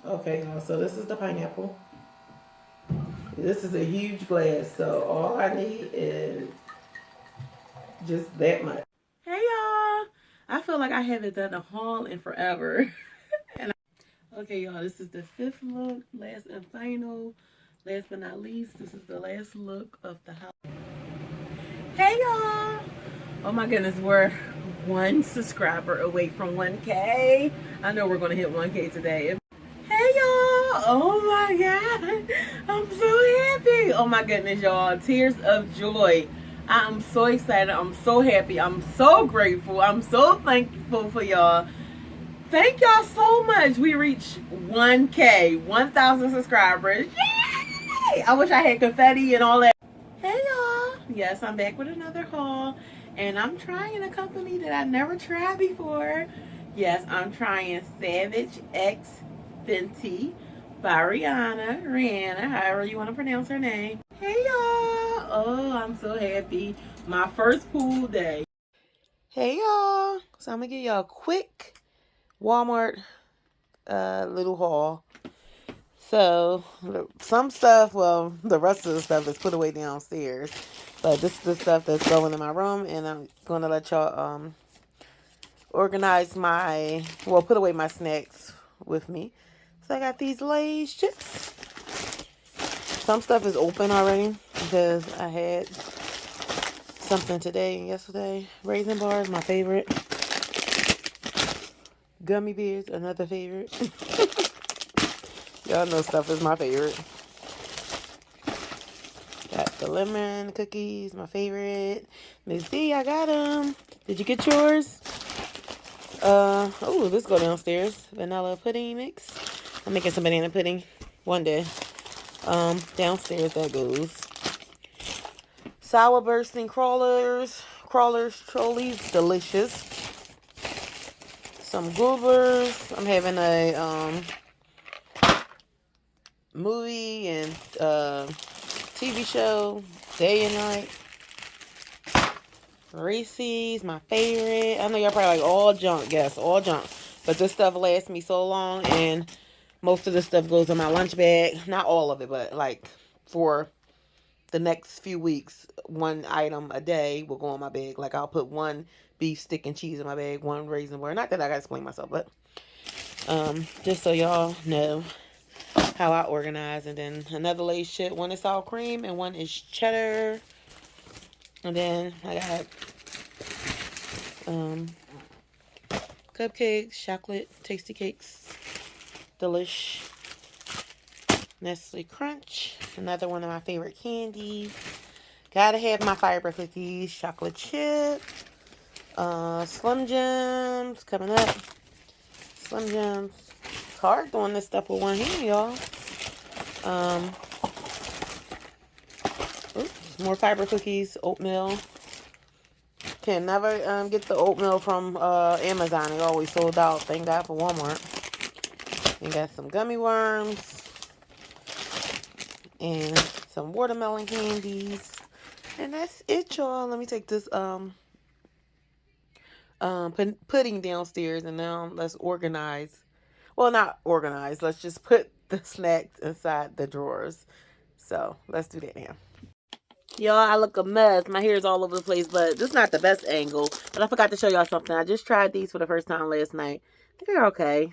Okay, y'all, so this is the pineapple. This is a huge glass, so all I need is just that much. Hey y'all! I feel like I haven't done a haul in forever. Okay, y'all, this is the fifth look, last and final. Last but not least, this is the last look of the house. Hey y'all! Oh my goodness, we're one subscriber away from 1K. I know we're gonna hit 1K today. Hey y'all! Oh my god! I'm so happy! Oh my goodness, y'all. Tears of joy. I'm so excited. I'm so happy. I'm so grateful. I'm so thankful for y'all. Thank y'all so much. We reached 1K, 1,000 subscribers. Yay! I wish I had confetti and all that. Hey y'all. Yes, I'm back with another haul. And I'm trying a company that I never tried before. Yes, I'm trying Savage X Fenty by Rihanna, however you want to pronounce her name. Hey y'all. Oh, I'm so happy. My first pool day. Hey y'all. So I'm going to give y'all a quick Walmart little haul. So some stuff, well, the rest of the stuff is put away downstairs, but this is the stuff that's going in my room, and I'm gonna let y'all organize my, well, put away my snacks with me. So I got these Lay's chips. Some stuff is open already because I had something today and yesterday. Raisin bars, my favorite. Gummy bears, another favorite. Y'all know stuff is my favorite. Got the lemon cookies, my favorite. Miss D, I got them. Did you get yours? Oh, let's go downstairs. Vanilla pudding mix. I'm making some banana pudding one day. Downstairs that goes. Sour bursting crawlers, trolleys, delicious. Some goobers. I'm having a movie and TV show, day and night. Reese's, my favorite. I know y'all probably like all junk, yes, all junk. But this stuff lasts me so long, and most of the stuff goes in my lunch bag. Not all of it, but like for the next few weeks, one item a day will go in my bag. Like I'll put one beef stick and cheese in my bag, one raisin bar. Not that I gotta explain myself, but just so y'all know how I organize. And then another Lay's chip. One is sour cream and one is cheddar. And then I got cupcakes, chocolate, tasty cakes, delish, Nestle Crunch, another one of my favorite candies. Gotta have my fiber cookies, chocolate chip, Slim Jims coming up. Slim Jims. It's hard doing this stuff with one hand, y'all. Oops, more fiber cookies, oatmeal. Can never get the oatmeal from Amazon. It always sold out. Thank God for Walmart. And got some gummy worms and some watermelon candies. And that's it, y'all. Let me take this pudding downstairs, and now let's organize. Well, not organize. Let's just put the snacks inside the drawers. So let's do that now. Y'all, I look a mess. My hair is all over the place, but this is not the best angle. But I forgot to show y'all something. I just tried these for the first time last night. They're okay.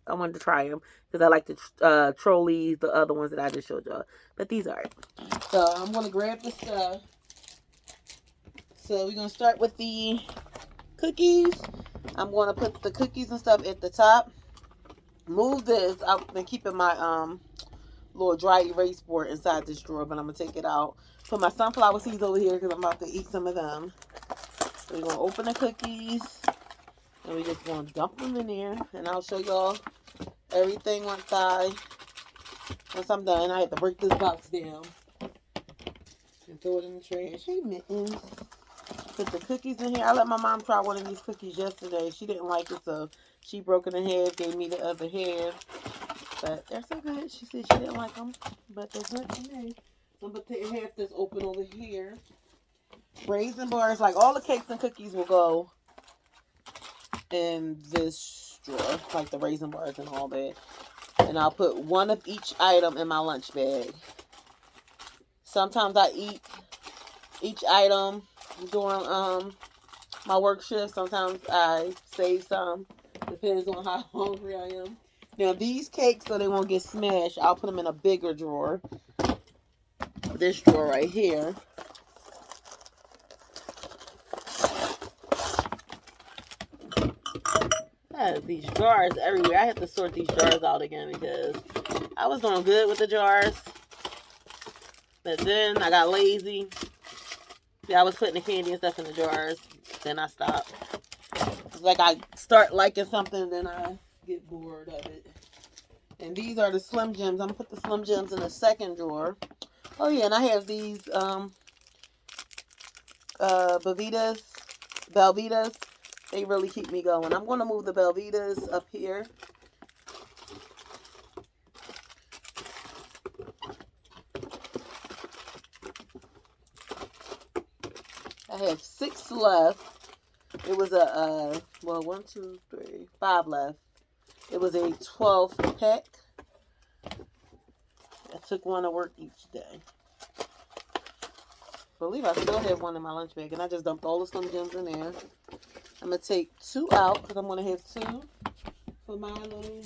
I wanted to try them because I like the trolleys, the other ones that I just showed y'all. But these are it. So I'm going to grab the stuff. So we're going to start with the cookies. I'm going to put the cookies and stuff at the top. Move this. I've been keeping my little dry erase board inside this drawer, but I'm going to take it out. Put my sunflower seeds over here because I'm about to eat some of them. So we're going to open the cookies. And we're just going to dump them in there. And I'll show y'all everything once I'm done. I had to break this box down and throw it in the trash. Hey, Mittens. Put the cookies in here. I let my mom try one of these cookies yesterday. She didn't like it, so she broke it in half, gave me the other half. But they're so good. She said she didn't like them, but they're good to me. So I'm going to take half this open over here. Raisin bars, like all the cakes and cookies will go in this drawer, like the raisin bars and all that. And I'll put one of each item in my lunch bag. Sometimes I eat each item during my work shift. Sometimes I save some. Depends on how hungry I am. Now these cakes, so they won't get smashed, I'll put them in a bigger drawer. This drawer right here. I have these jars everywhere. I have to sort these jars out again because I was doing good with the jars. But then I got lazy. Yeah, I was putting the candy and stuff in the jars. Then I stopped. It's like I start liking something, then I get bored of it. And these are the Slim Jims. I'm going to put the Slim Jims in the second drawer. Oh, yeah, and I have these Belvitas. They really keep me going. I'm going to move the Belvitas up here. I have 6 left. It was a, 1, 2, 3, 5 left. It was a 12 pack. I took one to work each day. I believe I still have one in my lunch bag, and I just dumped all the Slim Jims in there. I'm going to take 2 out because I'm going to have 2 for my little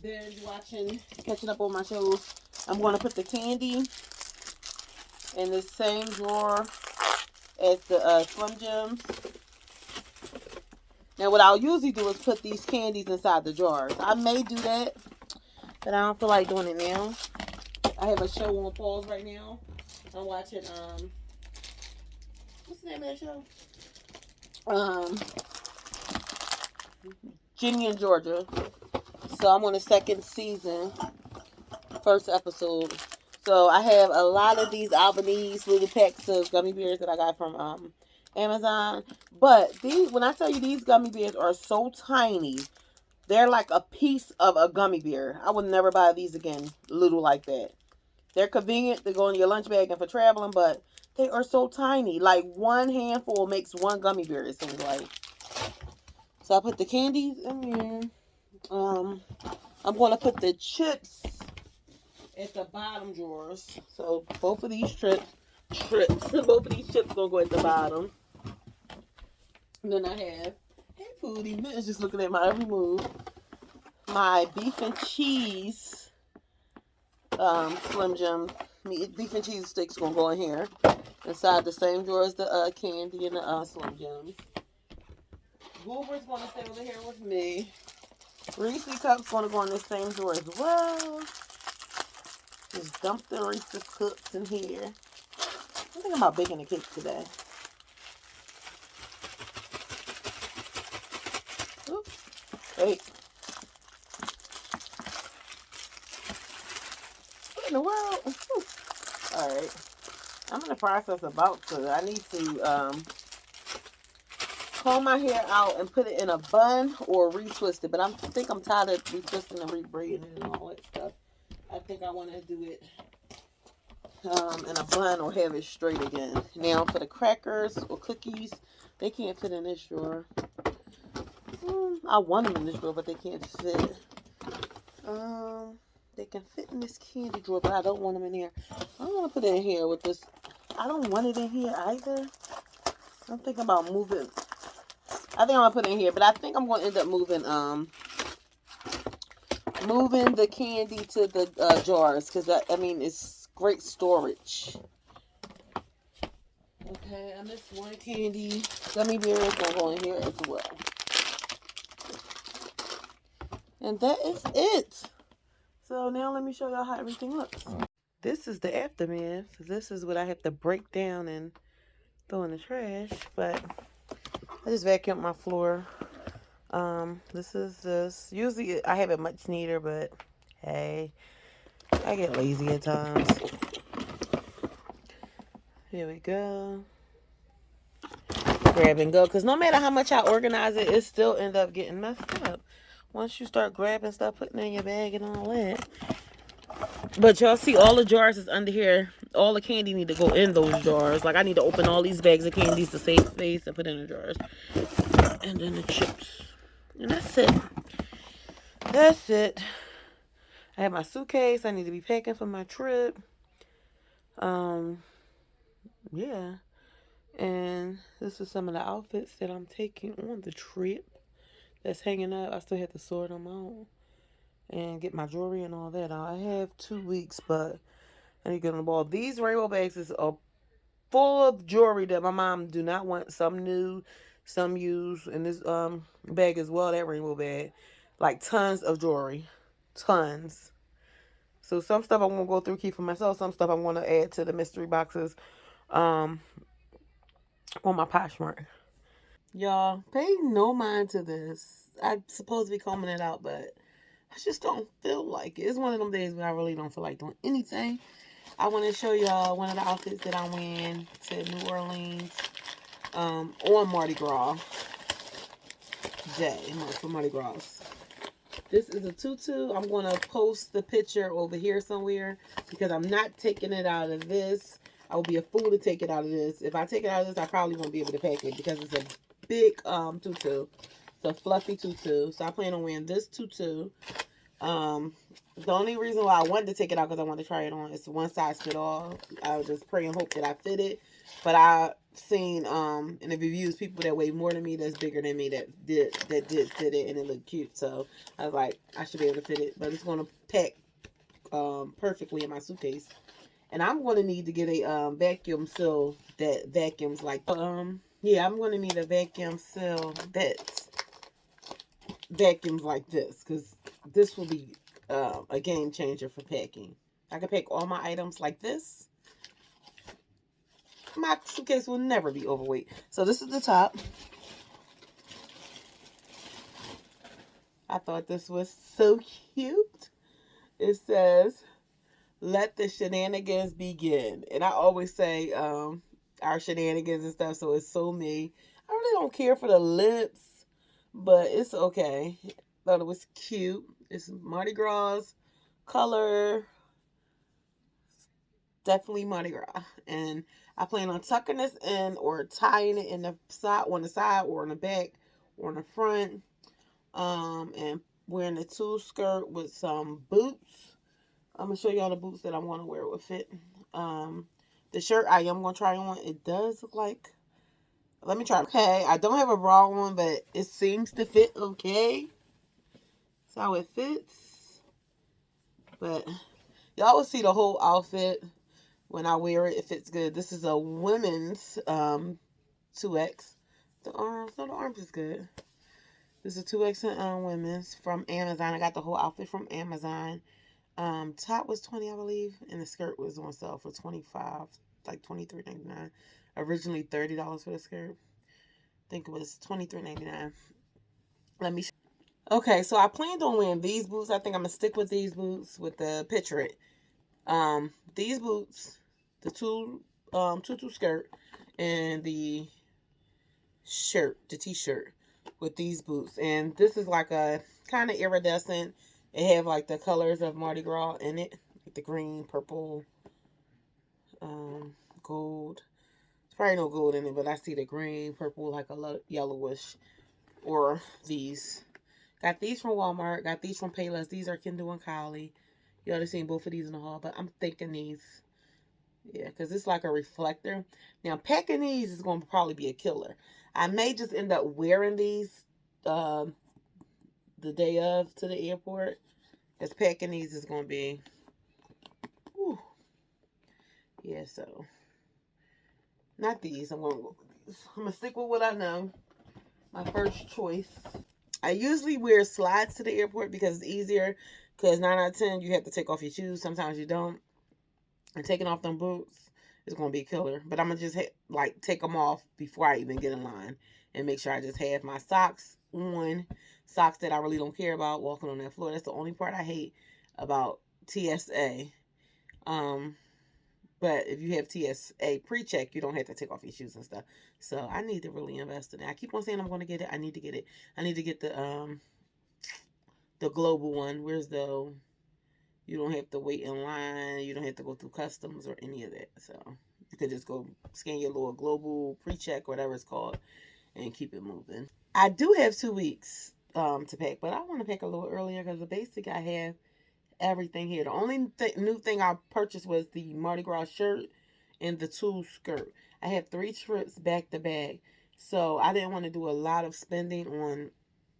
binge watching, catching up on my shows. I'm going to put the candy in the same drawer as the Slim Jims. Now, what I'll usually do is put these candies inside the jars. I may do that, but I don't feel like doing it now. I have a show on pause right now. I'm watching, what's the name of that show? Ginny and Georgia. So I'm on the 2nd season, 1st episode. So I have a lot of these Albanese little packs of gummy bears that I got from Amazon. But these, when I tell you these gummy bears are so tiny, they're like a piece of a gummy bear. I would never buy these again, little like that. They're convenient to go in your lunch bag and for traveling, but they are so tiny. Like one handful makes one gummy bear, it seems like. So I put the candies in here. I'm going to put the chips at the bottom drawers. So both of these chips both of these chips going to go at the bottom. And then I have, hey Pootie, Mitten's just looking at my every move. My beef and cheese Slim Jim beef and cheese sticks going to go in here. Inside the same drawer as the candy and the Slim Jims. Goober's going to stay over here with me. Reese's Cups going to go in the same drawer as well. Just dump the Reese's Cups in here. I'm thinking about baking a cake today. Oops. Wait. What in the world? Alright. I'm in the process about to. I need to comb my hair out and put it in a bun or retwist it. But I think I'm tired of retwisting and rebraiding it and all that stuff. I think I want to do it in a bun or have it straight again. Now for the crackers or cookies, they can't fit in this drawer. I want them in this drawer, but they can't fit. They can fit in this candy drawer, but I don't want them in here. I don't want to put it in here with this. I don't want it in here either. I'm thinking about moving. I think I'm gonna put it in here, but I think I'm gonna end up moving moving the candy to the jars because I mean it's great storage. Okay, I missed one candy. Gummy bears gonna go in here as well. And that is it. So now let me show y'all how everything looks. This is the aftermath. This is what I have to break down and throw in the trash. But I just vacuumed my floor. This is this. Usually I have it much neater, but hey, I get lazy at times. Here we go. Grab and go. Because no matter how much I organize it, it still end up getting messed up. Once you start grabbing stuff, putting it in your bag and all that. But y'all see all the jars is under here. All the candy need to go in those jars. Like I need to open all these bags of candies to save space and put in the jars. And then the chips. And that's it. That's it. I have my suitcase. I need to be packing for my trip. Yeah. And this is some of the outfits that I'm taking on the trip that's hanging up. I still have to sort them out and get my jewelry and all that. I have 2 weeks, but I need to get on the ball. These rainbow bags is full of jewelry that my mom do not want. Some new, some used. And this bag as well, that rainbow bag. Like tons of jewelry. Tons. So some stuff I want to go through, keep for myself. Some stuff I want to add to the mystery boxes on my Poshmark. Y'all, pay no mind to this. I'm supposed to be combing it out, but I just don't feel like it. It's one of them days where I really don't feel like doing anything. I want to show y'all one of the outfits that I'm wearing to New Orleans on Mardi Gras day, for Mardi Gras. This is a tutu. I'm going to post the picture over here somewhere because I'm not taking it out of this. I would be a fool to take it out of this. If I take it out of this, I probably won't be able to pack it because it's a big tutu. It's a fluffy tutu. So I plan on wearing this tutu. The only reason why I wanted to take it out because I wanted to try it on. It's one size fit all. I would just pray and hope that I fit it. But I seen in the reviews people that weigh more than me, that's bigger than me, that did fit it and it looked cute. So I was like, I should be able to fit it. But it's going to pack perfectly in my suitcase. And I'm going to need to get a vacuum seal that vacuums like yeah, I'm going to need a vacuum seal that vacuums like this because this will be a game changer for packing. I can pack all my items like this. My suitcase will never be overweight. So this is the top. I thought this was so cute. It says, "Let the shenanigans begin." And I always say our shenanigans and stuff, so it's so me. I really don't care for the lips, but it's okay. Thought it was cute. It's Mardi Gras color. Definitely Mardi Gras. And I plan on tucking this in or tying it in the side, on the side or on the back or on the front. And wearing a tulle skirt with some boots. I'm gonna show y'all the boots that I want to wear with it. The shirt I am gonna try on. It does look like. Let me try. Okay, I don't have a bra on, but it seems to fit okay. That's how it fits. But y'all will see the whole outfit when I wear it. It fits good. This is a women's 2X. The arms is good. This is a 2X women's from Amazon. I got the whole outfit from Amazon. Top was $20, I believe, and the skirt was on sale for $25, like $23.99. Originally $30 for the skirt. I think it was $23.99. Let me. Okay, so I planned on wearing these boots. I think I'm gonna stick with these boots with the picture it. These boots, the tutu skirt, and the shirt, the t-shirt with these boots. And this is like a kind of iridescent. It have like the colors of Mardi Gras in it, like the green, purple, gold. There's probably no gold in it, but I see the green, purple, like a yellowish. Or these. Got these from Walmart. Got these from Payless. These are Kendall and Kylie. You already seen both of these in the haul, but I'm thinking these. Yeah, because it's like a reflector. Now, packing these is going to probably be a killer. I may just end up wearing these the day of to the airport. Because packing these is going to be... Whew. Yeah, so... Not these. I'm going to go with these. I'm going to stick with what I know. My first choice. I usually wear slides to the airport because it's easier. Because 9 out of 10, you have to take off your shoes. Sometimes you don't. And taking off them boots is going to be a killer. But I'm going to just take them off before I even get in line. And make sure I just have my socks on. Socks that I really don't care about walking on that floor. That's the only part I hate about TSA. But if you have TSA pre-check, you don't have to take off your shoes and stuff. So I need to really invest in it. I keep on saying I'm going to get it. I need to get it. I need to get the global one. Where's the... You don't have to wait in line. You don't have to go through customs or any of that. So you could just go scan your little global pre-check, whatever it's called, and keep it moving. I do have 2 weeks to pack, but I want to pack a little earlier because the basic I have, everything here. The only new thing I purchased was the Mardi Gras shirt and the tulle skirt. I have 3 trips back to back. So I didn't want to do a lot of spending on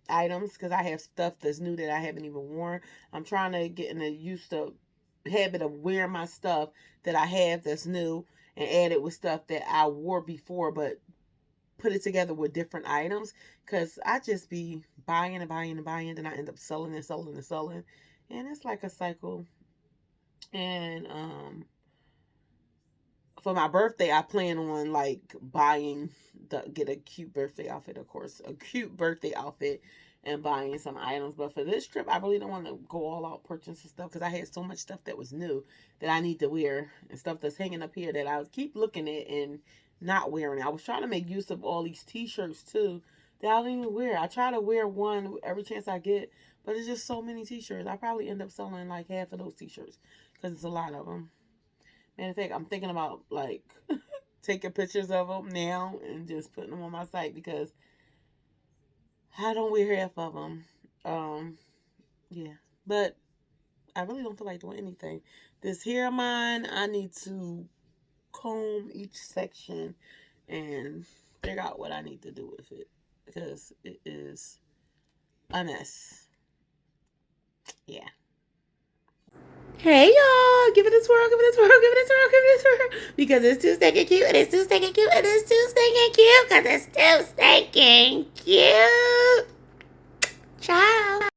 items because I have stuff that's new that I haven't even worn. I'm trying to get in the used to habit of wearing my stuff that I have that's new and add it with stuff that I wore before, but put it together with different items because I just be buying and buying and buying, then I end up selling and selling and selling, and it's like a cycle. And for my birthday, I plan on like buying get a cute birthday outfit, of course, a cute birthday outfit, and buying some items. But for this trip, I really don't want to go all out purchasing stuff because I had so much stuff that was new that I need to wear and stuff that's hanging up here that I keep looking at and not wearing. I was trying to make use of all these T-shirts too that I don't even wear. I try to wear one every chance I get, but it's just so many T-shirts. I probably end up selling like half of those T-shirts because it's a lot of them. Matter of fact, I'm thinking about like taking pictures of them now and just putting them on my site because I don't wear half of them. Um, yeah, but I really don't feel like doing anything. This hair of mine, I need to comb each section and figure out what I need to do with it because it is a mess. Yeah. Hey y'all, give it a twirl, give it a twirl, give it a twirl, give it a twirl. Because it's too stinking cute, and it's too stinking cute, and it's too stinking cute, because it's too stinking cute. Ciao.